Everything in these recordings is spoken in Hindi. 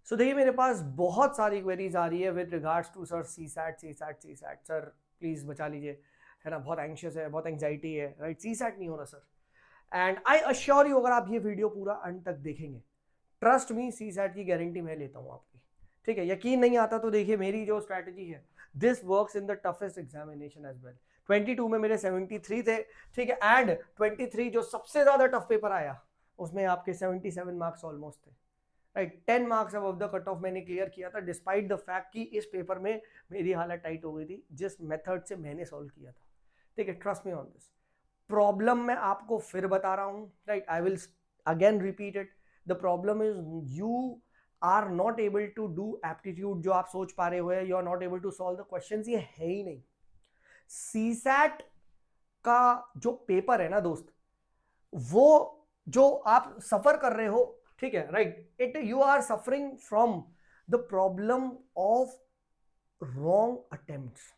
सो देखिए मेरे पास बहुत सारी क्वेरीज आ रही है with regards to sir C SAT sir please बचा लीजिए, है ना, बहुत एंशियस है, बहुत एंग्जाइटी है, राइट, सी सैट नहीं हो रहा sir. And I assure you, अगर आप ये वीडियो पूरा अंत तक देखेंगे, ट्रस्ट मी, सी सैट की गारंटी मैं लेता हूँ आपकी। ठीक है, यकीन नहीं आता तो देखिए मेरी जो स्ट्रैटेजी है, this works in the toughest examination as well. 22 में मेरे 73 थे, ठीक है, एंड 23 जो सबसे ज्यादा टफ पेपर आया उसमें आपके 77 मार्क्स ऑलमोस्ट थे, right, 10 marks above the cut of मैंने क्लियर किया था, डिस्पाइट द फैक्ट कि इस पेपर में मेरी हालत टाइट हो गई थी जिस मेथड से मैंने सॉल्व किया था। ठीक है, trust me on this. Problem मैं आपको फिर बता रहा हूं, right, I will again repeat it. The problem is you are not able to do aptitude जो आप सोच पा रहे हो, you are not able to solve the questions, ये है ही नहीं। सीसैट का जो पेपर है ना दोस्त, वो जो आप सफर कर रहे हो, ठीक है, right, it you are suffering from the problem of wrong attempts,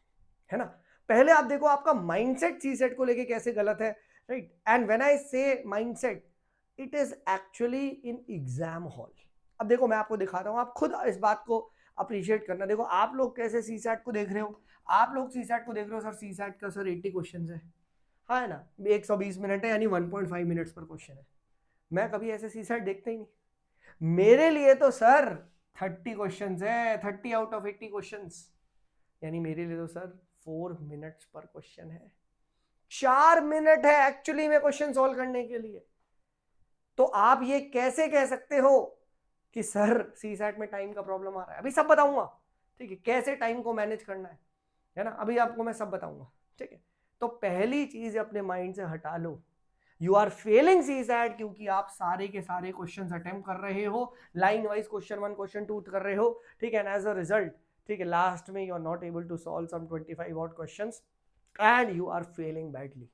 है ना। पहले आप देखो आपका माइंडसेट सी सेट को लेके कैसे गलत है, राइट, एंड व्हेन आई से mindset, it is actually in exam hall. अब देखो मैं आपको दिखाता हूं, आप खुद इस बात को अप्रिशिएट करना। देखो आप लोग कैसे सी सेट को देख रहे हो, आप लोग सी सेट को देख रहे हो सर, सी सेट का सर 80 क्वेश्चन है, हाँ है ना, 120 मिनट है, यानी 1.5 मिनट्स पर क्वेश्चन है। मैं कभी ऐसे सी सेट देखते ही नहीं। मेरे लिए तो सर 30 क्वेश्चन है, 30 आउट ऑफ 80 क्वेश्चन, यानी मेरे लिए तो सर 4 मिनट्स पर क्वेश्चन है, 4 मिनट है एक्चुअली में क्वेश्चन सॉल्व करने के लिए। तो आप ये कैसे कह सकते हो कि सर सी सैट में टाइम का प्रॉब्लम आ रहा है? अभी सब बताऊंगा, ठीक है, कैसे टाइम को मैनेज करना है ना, अभी आपको मैं सब बताऊंगा, ठीक है। तो पहली चीज अपने माइंड से हटा लो, you are failing C SAT क्योंकि आप सारे के सारे क्वेश्चंस अटेम्प्ट कर रहे हो, लाइन वाइज क्वेश्चन 1 क्वेश्चन 2 कर रहे हो, ठीक है, एंड एज अ रिजल्ट, ठीक है, लास्ट में you are not able to solve some 25 odd questions and you are failing badly.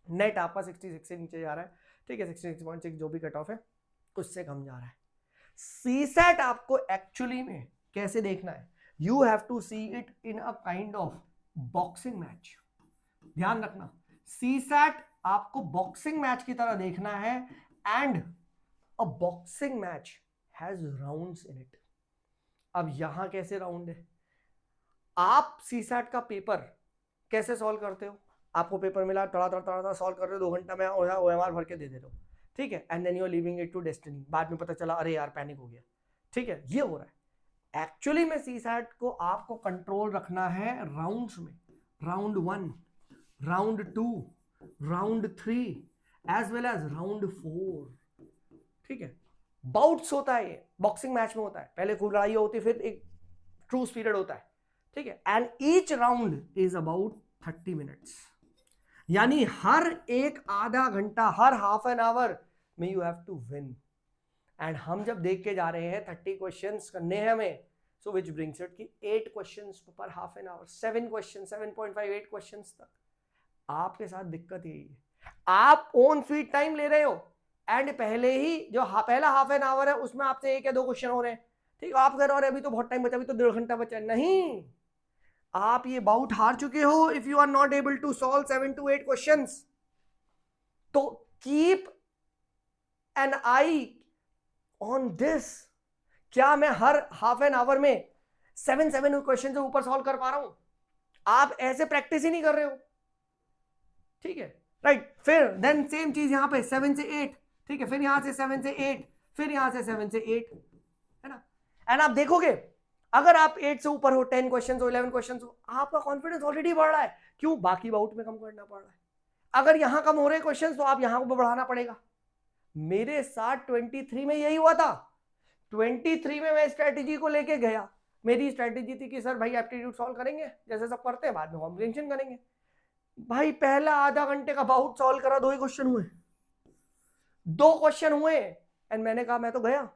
Net आपका 66 से नीचे जा रहा है, ठीक है, 66.6 जो भी कट ऑफ है उससे कम जा रहा है। सी सैट आपको एक्चुअली में कैसे देखना है, you have to see it in a kind of boxing match. ध्यान रखना, सी सैट आपको बॉक्सिंग मैच की तरह देखना है, and a boxing match has rounds in it. अब यहां कैसे राउंड है, आप सी सैट का पेपर कैसे सॉल्व करते हो, आपको पेपर मिला, तड़ा तड़ा तड़ा सॉल्व कर रहे हो, 2 घंटा में ओएमआर भर के दे दे रहे हो, ठीक है, and then you are leaving it to destiny, बाद में पता चला अरे यार पैनिक हो गया, ठीक है, ये हो रहा है। एक्चुअली में सी सैट को आपको कंट्रोल रखना है राउंड्स में, round 1, round 2, round 3 as well as round 4, ठीक है। बाउट्स होता है, ये बॉक्सिंग मैच में होता है, पहले खूब लड़ाई होती है, फिर एक ट्रूस पीरियड होता है, ठीक है, and each round is about 30 minutes, यानी हर एक आधा घंटा, हर हाफ एन आवर में you have to win. And हम जब देख के जा रहे हैं 30 क्वेश्चंस करने हैं हमें, सो विच ब्रिंग्स इट कि 8 क्वेश्चंस पर half an our, 7 question, 7.5 8 questions तक। आपके साथ दिक्कत यही है, आप ओन फीड टाइम ले रहे हो, एंड पहले ही जो पहला हाफ एन आवर है उसमें आपसे 1 या 2 क्वेश्चन हो रहे हैं, ठीक है, आप कह रहे हो अभी तो बहुत टाइम बचा, अभी तो 1.5 घंटा बचा। नहीं, आप ये बाउट हार चुके हो if you are not able to solve 7 to 8 questions. तो keep an eye on this, क्या मैं हर हाफ एन आवर में 7 क्वेश्चन से ऊपर सॉल्व कर पा रहा हूं? आप ऐसे प्रैक्टिस ही नहीं कर रहे हो, ठीक है, राइट। फिर देन सेम चीज यहां पे 7 से 8, ठीक है, फिर यहां से 7 से 8, फिर यहां से 7 से 8, है ना। एंड आप देखोगे अगर आप 8 से ऊपर हो, 10 क्वेश्चन हो, 11 क्वेश्चन हो, आपका कॉन्फिडेंस ऑलरेडी बढ़ रहा है, क्यों? बाकी बाउट में कम करना पड़ रहा है। अगर यहां कम हो रहे क्वेश्चन तो आप यहां को बढ़ाना पड़ेगा। मेरे साथ 23 में यही हुआ था। 23 में मैं स्ट्रेटेजी को लेके गया, मेरी स्ट्रेटेजी थी कि सर भाई एप्टीट्यूड सॉल्व करेंगे जैसे सब करते हैं, बाद में कॉम्प्रिहेंशन करेंगे। भाई पहला आधा घंटे का बाउट सॉल्व करा, 2 ही क्वेश्चन हुए, 2 क्वेश्चन हुए, एंड मैंने कहा मैं तो गया,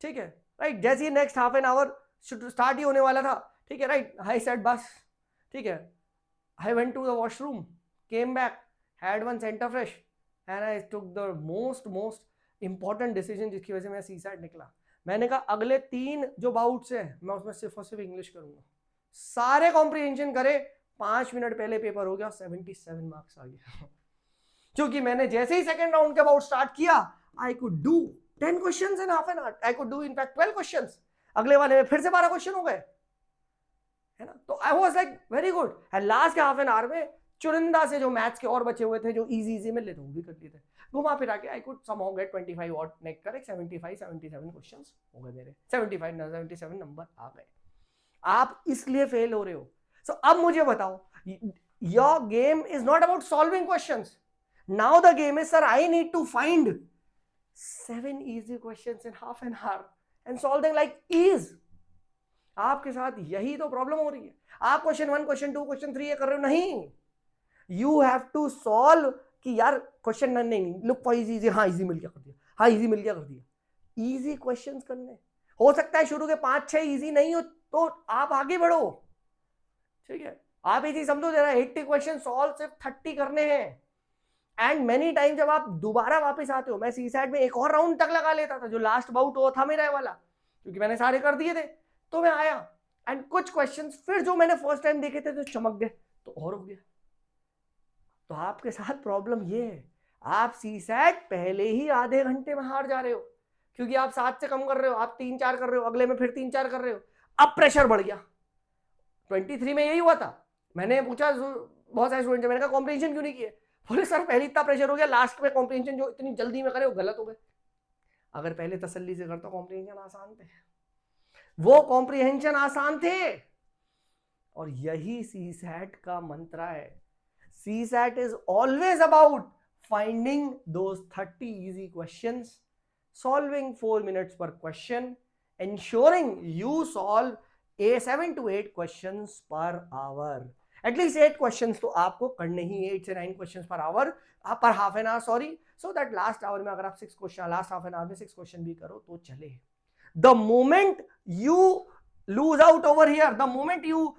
ठीक है, राइट। जैसे ही next half an hour start ही होने वाला था, ठीक है, राइट, आई सेड बस, ठीक है, I went to the washroom, came back, had one Center Fresh, and I took the most important decision जिसकी वजह से मैं सी सैट निकला। मैंने कहा अगले 3 जो बाउट्स है मैं उसमें सिर्फ और सिर्फ इंग्लिश करूंगा, सारे कॉम्प्रिहेंशन करे, 5 मिनट पहले पेपर हो गया, 77 मार्क्स आ गया। क्योंकि मैंने जैसे ही सेकंड राउंड के अबाउट स्टार्ट किया, I could do 10 questions in half an our, I could do in fact 12 questions, अगले वाले में फिर से 12 क्वेश्चन हो गए, है ना। तो I was like very good. And last के हाफ एन आवर में चुनिंदा से जो मैथ्स के और बचे हुए थे जो इजी मिल लेते वो भी कर लिए थे, घुमा फिरा के आई कुड समहाउ गेट 25 और नेक करेक्ट, 75 77 क्वेश्चंस हो गए मेरे, 75 77 नंबर आ गए। आप इसलिए फेल हो रहे हो। सो अब मुझे बताओ, your game is not about solving questions, now the game is sir I need to find 7 easy questions in half an hour and solve them like ease। आपके साथ यही तो प्रॉब्लम हो रही है। आप क्वेश्चन 1 क्वेश्चन 2 क्वेश्चन 3 ये कर रहे हो, नहीं, यू हैव टू सॉल्व कि यार क्वेश्चन नहीं लुक फॉर इजी, हाँ इजी मिल गया कर दिया, हाँ इजी मिल गया कर दिया। इजी क्वेश्चंस करने, हो सकता है शुरू के 5-6 इजी नहीं हो तो आप आगे बढ़ो, ठीक है। आप ये चीज समझो, जरा 80 क्वेश्चन सॉल्व सिर्फ 30 करने हैं। एंड मेनी टाइम जब आप दोबारा वापस आते हो, मैं सीसैट में एक और राउंड तक लगा लेता था, जो लास्ट बाउट वो था मेरा वाला, क्योंकि मैंने सारे कर दिए थे, तो मैं आया एंड कुछ क्वेश्चंस फिर जो मैंने फर्स्ट टाइम देखे थे तो चमक गए, तो और हो गया। तो आपके साथ प्रॉब्लम ये है, आप सीसैट पहले ही आधे घंटे में हार जा रहे हो, क्योंकि आप 7 से कम कर रहे हो, आप 3-4 कर रहे हो, अगले में फिर 3-4 कर रहे हो, अब प्रेशर बढ़ गया। 23 में यही हुआ था, मैंने पूछा बहुत सारे स्टूडेंट से, मैंने कहा कॉम्प्रिहेंशन क्यों नहीं किए, बोले सर पहले इतना प्रेशर हो गया, लास्ट में कॉम्प्रिहेंशन जो इतनी जल्दी में करे वो गलत हो गए। अगर पहले तसल्ली से करता कॉम्प्रिहेंशन आसान थे, वो कॉम्प्रिहेंशन आसान थे। और यही सीसैट का मंत्र है। CSAT is always about finding those 30 easy questions, solving 4 minutes per question, ensuring you solve 7 to 8 questions per hour। At least 8 questions तो आपको करने ही, 8 से 9 क्वेश्चंस पर आवर, पर half an our, sorry, so that last hour में अगर आप 6 question, last half an hour में 6 क्वेश्चन भी करो तो चले। The moment you lose out over here, the moment you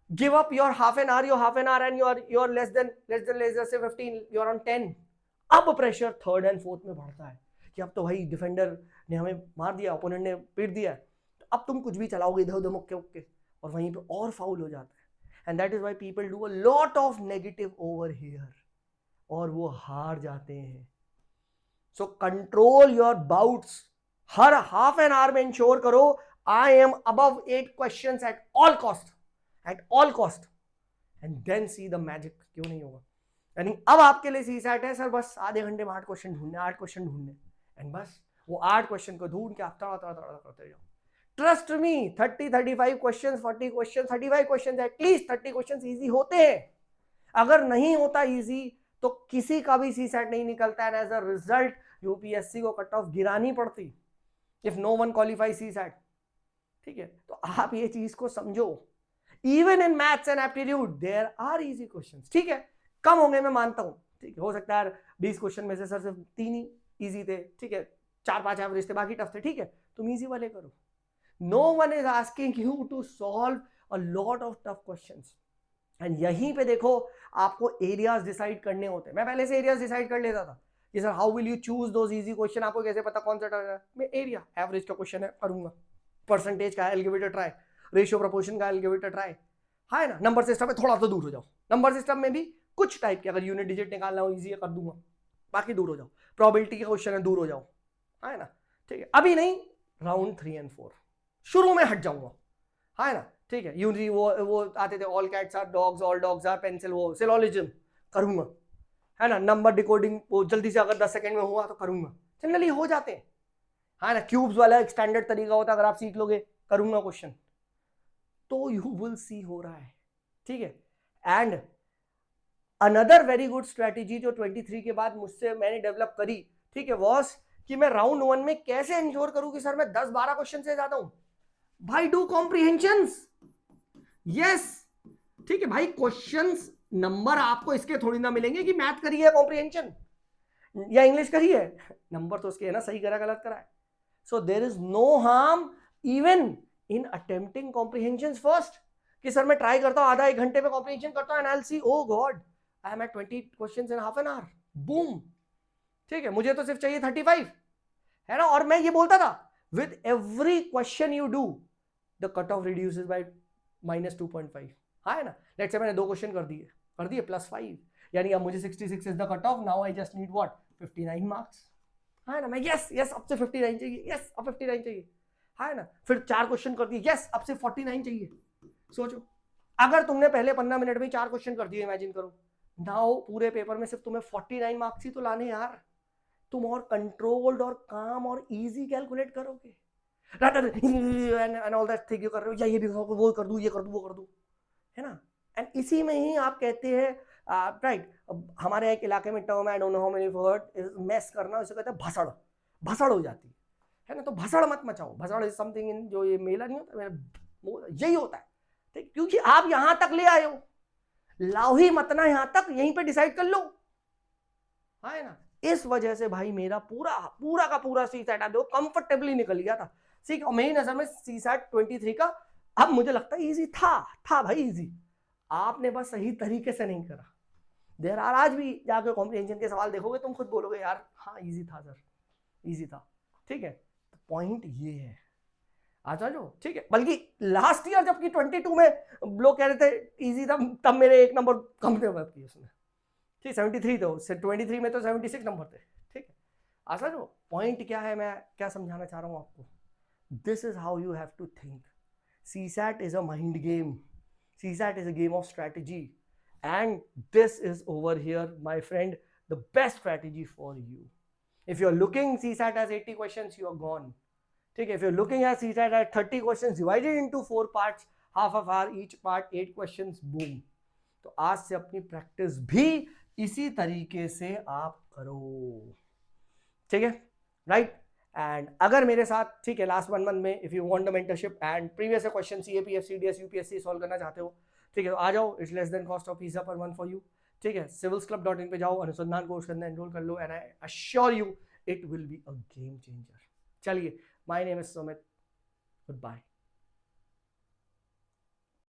give up your half an hour and you're less than say 15, you're on 10, अब प्रेशर थर्ड एंड फोर्थ में बढ़ता है कि अब तो भाई डिफेंडर ने हमें मार दिया, ओपोनेंट ने पीट दिया, तो अब तुम कुछ भी चलाओगे इधर उधर मुक्के उक्के, और वहीं पे और फाउल हो जाता है। And that is why people do a lot of negative over here, और वो हार जाते हैं। सो कंट्रोल योर बाउट्स, हर हाफ एन आवर में इंश्योर करो I am above 8 questions at all cost, and then see the magic. क्यों नहीं होगा? यानी अब आपके लिए सीसैट है सर, बस आधे घंटे में 8 क्वेश्चन ढूंढने, एंड बस वो 8 क्वेश्चन को ढूंढ के आप तड़ा करते जाओ। Trust me, 30-35 question, 40 question, 35 question, at least 30 question easy होते हैं। अगर नहीं होता इजी तो किसी का भी सीसैट नहीं निकलता है, एज अ रिजल्ट यूपीएससी को कट ऑफ गिरानी पड़ती if no one qualify CSAT. ठीक है, तो आप ये चीज को समझो। Even in maths and aptitude there are easy questions. ठीक है, कम होंगे मैं मानता हूं, ठीक है, हो सकता है 20 क्वेश्चन में से सर सिर्फ 3 ही इजी थे, ठीक है, 4-5 एवरेज थे, बाकी टफ थे, ठीक है, तुम इजी वाले करो। No one is asking you to solve a lot of tough questions. And यहीं पे देखो आपको एरियाज डिसाइड करने होते हैं। मैं पहले से एरियाज डिसाइड कर लेता था कि sir how will you choose those easy question, आपको कैसे पता कौन सा मैं एरिया, एवरेज का क्वेश्चन है करूंगा, परसेंटेज का है I will give it a try, ratio proportion का I will give it a try, है ना। नंबर सिस्टम में थोड़ा तो दूर हो जाओ, नंबर सिस्टम में भी कुछ टाइप के अगर यूनिट डिजिट निकालना हो इजी कर दूंगा, बाकी दूर हो जाओ। प्रोबेबिलिटी के क्वेश्चन है, दूर हो जाओ, है ना, ठीक है। अभी नहीं, राउंड 3 और 4 शुरू में हट जाऊंगा, है ना, ठीक है। यूजी वो आते थे all cats are dogs, all dogs are pencil, वो सिलोजिज्म करूंगा, है ना। नंबर डिकोडिंग वो जल्दी से अगर 10 सेकंड में हुआ तो करूंगा, जनरली हो जाते हैं, है ना। क्यूब्स वाला एक स्टैंडर्ड तरीका होता है, अगर आप सीख लोगे करूंगा क्वेश्चन, तो यू विल सी हो रहा है, ठीक है। And another very good strategy जो 23 के बाद मुझसे मैंने डेवलप करी, ठीक है, वॉस कि मैं राउंड 1 में कैसे इंश्योर करूं कि सर मैं 10-12 क्वेश्चन से ज्यादा हूं। भाई डू कॉम्प्रिहेंशंस, यस, ठीक है भाई। क्वेश्चंस नंबर आपको इसके थोड़ी ना मिलेंगे कि मैथ करी है कॉम्प्रिहेंशन या इंग्लिश करी है, नंबर तो उसके है ना, सही करा गलत करा है। So there is no harm even in attempting comprehensions first, कि सर मैं ट्राई करता हूं आधा 1 घंटे में कॉम्प्रिहेंशन करता हूं and I will see O God I am at 20 questions in half an hour, boom, ठीक है। मुझे तो सिर्फ चाहिए 35, है ना। और मैं ये बोलता था with every question you do the cut off reduces by -2.5, है ना। लेट्स से मैंने 2 क्वेश्चन कर दिए +5, यानी अब मुझे 66 is the cut of, now I just need what 59 marks, है ना। मैं यस अब से 59 चाहिए, यस अब 59 चाहिए, है ना, फिर 4 क्वेश्चन कर दिए, यस अब से 49 चाहिए। सोचो अगर तुमने पहले 15 मिनट में 4 क्वेश्चन कर दिए, इमेजिन करो नाउ पूरे पेपर में सिर्फ तुम्हें 49 मार्क्स ही तो लाने यार, तुम और कंट्रोल्ड और काम और इजी कैलकुलेट करोगे and all that thing you कर रहे हो, या ये भी वो कर दूं, ये कर दूं, वो कर दूं, है ना। एंड इसी में ही आप कहते हैं राइट, हमारे एक इलाके में term, I don't know how many word, mess करना, उसे कहते हैं भसड़, भसड़ हो जाती है ना। तो भसड़ मत मचाओ, भसड़ इज समथिंग इन, जो ये मेला नहीं होता, यही होता है, ठीक, क्योंकि आप यहां तक ले आए हो, लाओ ही मत ना यहां तक, यहीं पे डिसाइड कर लो, है ना। इस वजह से भाई मेरा पूरा पूरा का पूरा सी सेट आप देखो कंफर्टेबली निकल गया था, ठीक। और मेरी नजर में सी सेट 23 का अब मुझे लगता है इजी था भाई, इजी, आपने बस सही तरीके से नहीं करा। देर आर आज भी जाके कॉम्प्रिहेंशन के सवाल देखोगे तुम खुद बोलोगे यार हाँ इजी था सर, इजी था, ठीक है। तो पॉइंट ये है, अच्छा जो ठीक है, बल्कि लास्ट ईयर जबकि 22 में लोग कह रहे थे इजी था, तब मेरे 1 नंबर कम थे किए उसमें, ठीक, 73 थे, 23 में तो 76 नंबर थे, ठीक है। अच्छा जो पॉइंट क्या है, मैं क्या समझाना चाह रहा हूं आपको, this is how you have to think. CSAT is a mind game. CSAT is a game of strategy. And this is over here, my friend, the best strategy for you. If you're looking CSAT as 80 questions, you are gone. Okay, if you're looking at CSAT at 30 questions divided into 4 parts, half of hour each part, 8 questions, boom. तो आज से अपनी प्रैक्टिस भी इसी तरीके से आप करो, ठीक है, राइट। एंड अगर मेरे साथ, ठीक है, लास्ट 1 मंथ में if you want the mentorship and previous question CAPF CDS UPSC solve करना चाहते हो, ठीक है, तो आ जाओ, it's less than cost of pizza per month for you, ठीक है। civilsclub.in पे जाओ, अनुसंधान कोर्स के अंदर एनरोल कर लो, and I assure you it will be a game changer. चलिए, my name is Sumit, good bye.